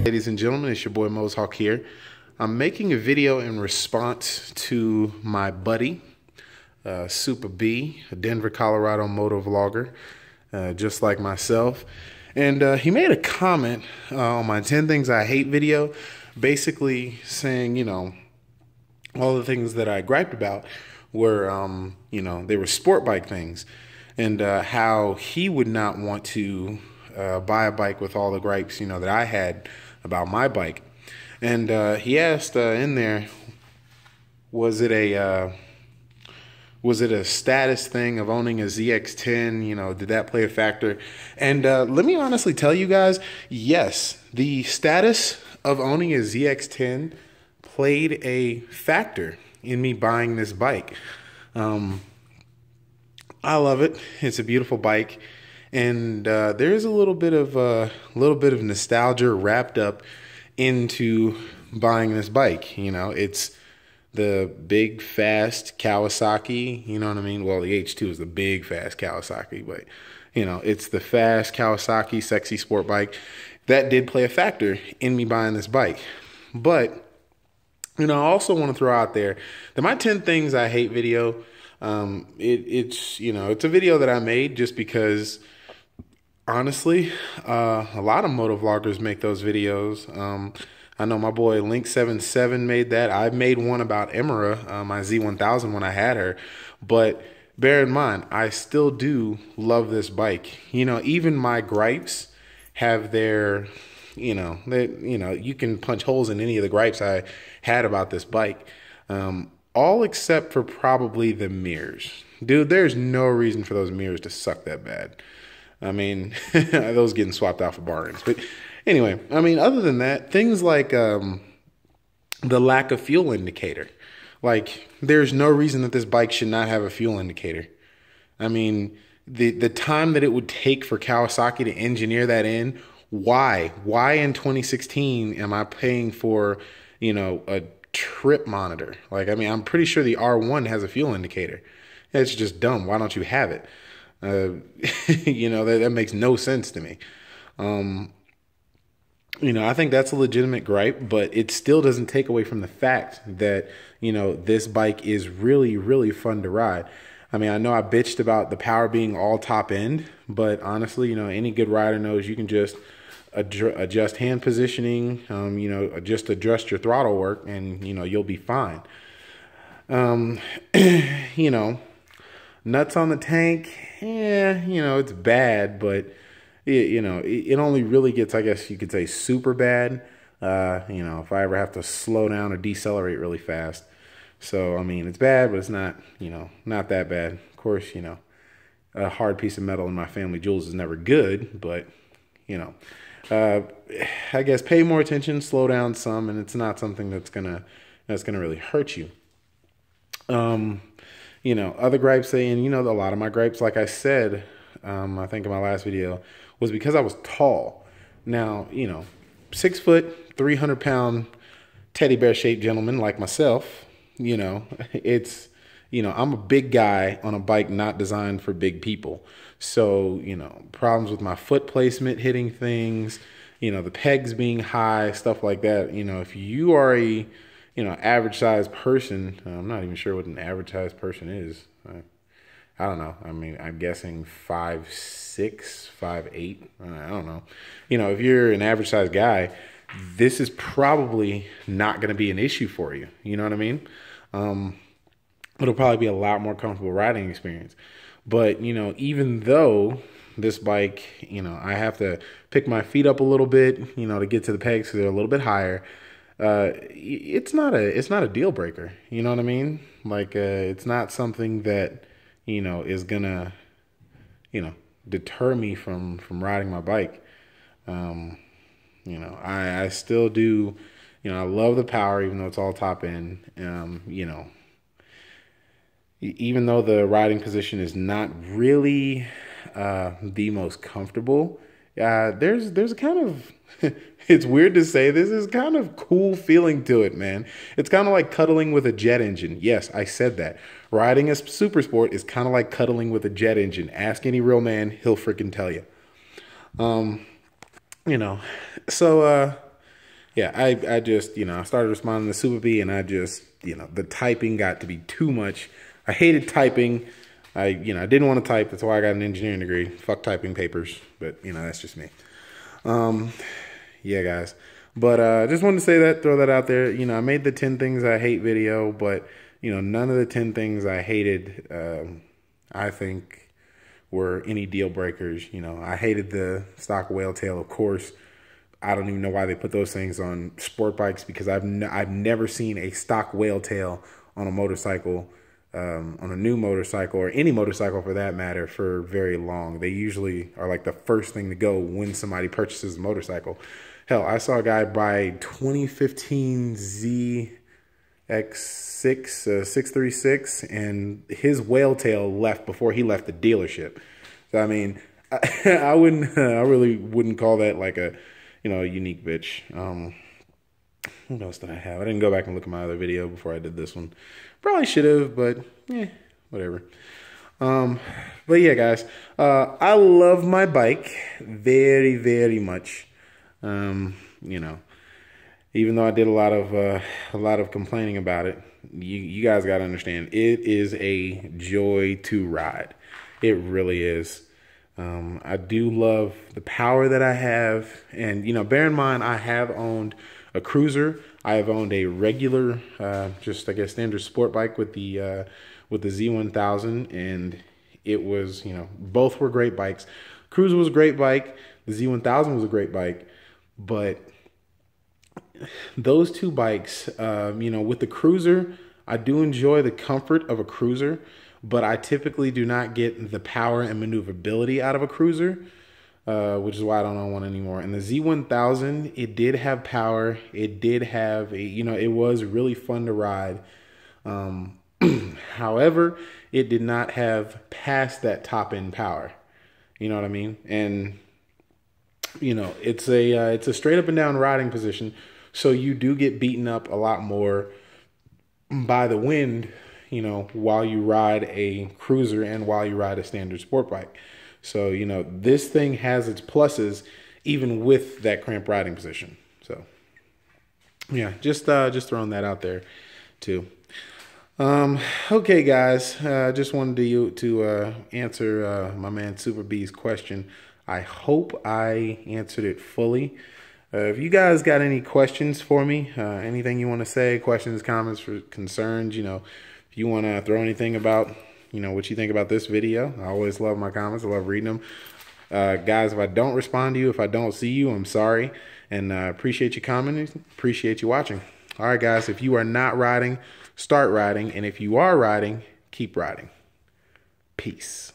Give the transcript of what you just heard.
Ladies and gentlemen, it's your boy Mozhawk here. I'm making a video in response to my buddy, SoopaBee, a Denver, Colorado moto vlogger, just like myself. And he made a comment on my 10 Things I Hate video, basically saying, you know, all the things that I griped about were, you know, they were sport bike things, and how he would not want to buy a bike with all the gripes, you know, that I had about my bike. And he asked in there, was it a status thing of owning a ZX10? You know, did that play a factor? And let me honestly tell you guys, yes, the status of owning a ZX10 played a factor in me buying this bike. I love it. It's a beautiful bike, and there's a little bit of nostalgia wrapped up into buying this bike. You know, it's the big fast Kawasaki, you know what I mean? Well, the H2 is the big fast Kawasaki, but you know, it's the fast Kawasaki sexy sport bike. That did play a factor in me buying this bike. But you know, I also want to throw out there that my 10 Things I Hate video, it's, you know, it's a video that I made just because, honestly, a lot of moto vloggers make those videos. I know my boy Link77 made that. I made one about Emira, my Z1000, when I had her. But bear in mind, I still do love this bike. You know, even my gripes have their, you know, you can punch holes in any of the gripes I had about this bike, all except for probably the mirrors. Dude, there's no reason for those mirrors to suck that bad. I mean, those getting swapped out for bargains. But anyway, I mean, other than that, things like the lack of fuel indicator. Like, there's no reason that this bike should not have a fuel indicator. I mean, the time that it would take for Kawasaki to engineer that in, why in 2016 am I paying for, you know, a trip monitor? Like, I mean, I'm pretty sure the R1 has a fuel indicator. It's just dumb. Why don't you have it? You know, that makes no sense to me. You know, I think that's a legitimate gripe, but it still doesn't take away from the fact that, you know, this bike is really, really fun to ride. I mean, I know I bitched about the power being all top end, but honestly, you know, any good rider knows you can just adjust hand positioning, you know, just adjust your throttle work, and, you know, you'll be fine. You know, nuts on the tank, yeah, you know, it's bad, but you know, it only really gets, I guess you could say, super bad, you know, if I ever have to slow down or decelerate really fast. So, I mean, it's bad, but it's not, you know, not that bad. Of course, you know, a hard piece of metal in my family jewels is never good, but, you know, I guess pay more attention, slow down some, and it's not something that's gonna really hurt you. You know, other gripes saying, you know, a lot of my gripes, like I said, I think in my last video, was because I was tall. Now, you know, 6 foot, 300 pound teddy bear shaped gentleman like myself, you know, it's, you know, I'm a big guy on a bike not designed for big people. So, you know, problems with my foot placement, hitting things, you know, the pegs being high, stuff like that. You know, if you are a, you know, average sized person, I'm not even sure what an average sized person is. I don't know. I mean, I'm guessing 5'6", 5'8". I don't know. You know, if you're an average sized guy, this is probably not going to be an issue for you. You know what I mean? It'll probably be a lot more comfortable riding experience. But, you know, even though this bike, you know, I have to pick my feet up a little bit, you know, to get to the pegs because they're a little bit higher, it's not a deal breaker. You know what I mean? Like, it's not something that, you know, is gonna, you know, deter me from riding my bike. You know, I still do, you know, I love the power, even though it's all top end. You know, even though the riding position is not really the most comfortable, there's a kind of it's weird to say this, is kind of cool feeling to it, man. It's kind of like cuddling with a jet engine. Yes, I said that. Riding a super sport is kind of like cuddling with a jet engine. Ask any real man, he'll freaking tell you. You know, so yeah, I just, I started responding to SoopaBee, and I just, the typing got to be too much. I hated typing. I didn't want to type. That's why I got an engineering degree. Fuck typing papers. But, that's just me. Yeah, guys. But I just wanted to say that, throw that out there. I made the 10 things I hate video, but, none of the 10 things I hated, I think, were any deal breakers. I hated the stock whale tail, of course. I don't even know why they put those things on sport bikes, because I've never seen a stock whale tail on a motorcycle, on a new motorcycle, or any motorcycle for that matter, for very long. They usually are like the first thing to go when somebody purchases a motorcycle. Hell, I saw a guy buy 2015 ZX10r 636, and his whale tail left before he left the dealership. So I mean, I really wouldn't call that like a unique bitch. What else did I have? I didn't go back and look at my other video before I did this one. Probably should have, but whatever. But yeah, guys, I love my bike very, very much. Even though I did a lot of complaining about it, you guys got to understand, it is a joy to ride. It really is. I do love the power that I have, and bear in mind, I have owned a cruiser. I have owned a regular, just I guess standard sport bike with the Z1000, and it was, both were great bikes. Cruiser was a great bike. The Z1000 was a great bike, but those two bikes, with the cruiser, I do enjoy the comfort of a cruiser, but I typically do not get the power and maneuverability out of a cruiser, which is why I don't own one anymore. And the Z1000, it did have power. It did have it was really fun to ride. However, it did not have past that top end power. You know what I mean? And it's a straight up and down riding position, so you do get beaten up a lot more by the wind, while you ride a cruiser and while you ride a standard sport bike. So, this thing has its pluses even with that cramped riding position. So, yeah, just throwing that out there too. Okay, guys, just wanted to answer my man SoopaBee's question. I hope I answered it fully. If you guys got any questions for me, anything you want to say, questions, comments, concerns, if you want to throw anything about, what you think about this video, I always love my comments. I love reading them. Guys, if I don't respond to you, if I don't see you, I'm sorry. And appreciate you commenting. Appreciate you watching. All right, guys, if you are not riding, start riding. And if you are riding, keep riding. Peace.